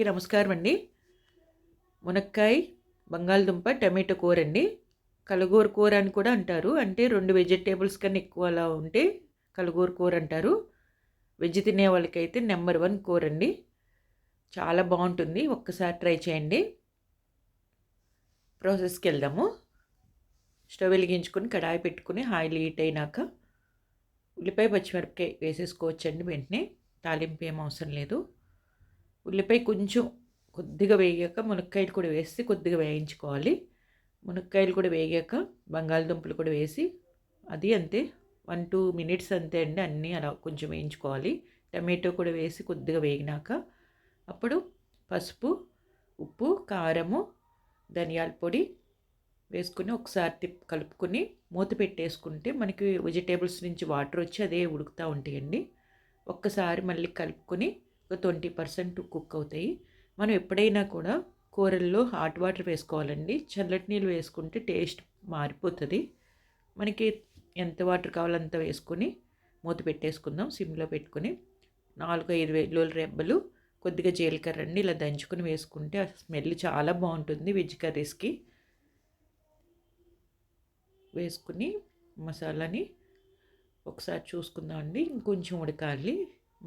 అందరికీ నమస్కారం అండి. మునక్కాయ, బంగాళదుంప, టమాటో కూర అండి. కలగూర కూర అని కూడా అంటారు. అంటే 2 వెజిటేబుల్స్ కన్నా ఎక్కువ అలా ఉంటే కలగూర కూర అంటారు. వెజ్ తినే వాళ్ళకైతే నెంబర్ 1 కూర అండి. చాలా బాగుంటుంది. ఒక్కసారి ట్రై చేయండి. ప్రాసెస్కి వెళ్దాము. స్టవ్ వెలిగించుకొని కడాయి పెట్టుకుని ఆయిల్ హీట్ అయినాక ఉల్లిపాయ పచ్చిమిరపకాయ వేసేసుకోవచ్చండి. వెంటనే తాలింపు ఏం అవసరం లేదు. ఉల్లిపాయ కొంచెం కొద్దిగా వేగాక మునక్కాయలు కూడా వేసి కొద్దిగా వేయించుకోవాలి. మునక్కాయలు కూడా వేగాక బంగాళదుంపలు కూడా వేసి అది అంతే 1-2 మినిట్స్ అంతే అండి. అన్నీ అలా కొంచెం వేయించుకోవాలి. టమాటో కూడా వేసి కొద్దిగా వేగినాక అప్పుడు పసుపు, ఉప్పు, కారము, ధనియాల పొడి వేసుకుని ఒకసారి కలుపుకొని మూత పెట్టేసుకుంటే మనకి వెజిటేబుల్స్ నుంచి వాటర్ వచ్చి అదే ఉడుకుతూ ఉంటాయండి. ఒక్కసారి మళ్ళీ కలుపుకొని ఒక 20% కుక్ అవుతాయి. మనం ఎప్పుడైనా కూడా కూరల్లో హాట్ వాటర్ వేసుకోవాలండి. చల్లటి నీళ్ళు వేసుకుంటే టేస్ట్ మారిపోతుంది. మనకి ఎంత వాటర్ కావాలో అంత వేసుకొని మూత పెట్టేసుకుందాం. సిమ్లో పెట్టుకొని 4-5 వెల్లుల్లి రెబ్బలు, కొద్దిగా జీలకర్ర అండి ఇలా దంచుకొని వేసుకుంటే ఆ స్మెల్ చాలా బాగుంటుంది. వెజ్ కర్రీస్కి వేసుకుని మసాలాని ఒకసారి చూసుకుందాం అండి. ఇంకొంచెం ఉడకాలి.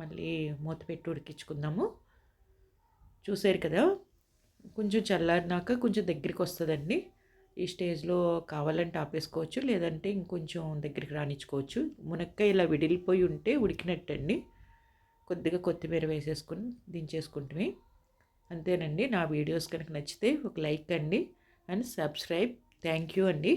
మళ్ళీ మూత పెట్టి ఉడికించుకుందాము. చూసారు కదా, కొంచెం చల్లారినాక కొంచెం దగ్గరికి వస్తుందండి. ఈ స్టేజ్లో కావాలంటే ఆపేసుకోవచ్చు, లేదంటే ఇంకొంచెం దగ్గరికి రానిచ్చుకోవచ్చు. మునక్కాయ ఇలా విడిలిపోయి ఉంటే ఉడికినట్టండి. కొద్దిగా కొత్తిమీర వేసేసుకుని దించేసుకుంటే అంతేనండి. నా వీడియోస్ కనుక నచ్చితే ఒక లైక్ అండి అండ్ సబ్స్క్రైబ్. థ్యాంక్ యూ అండి.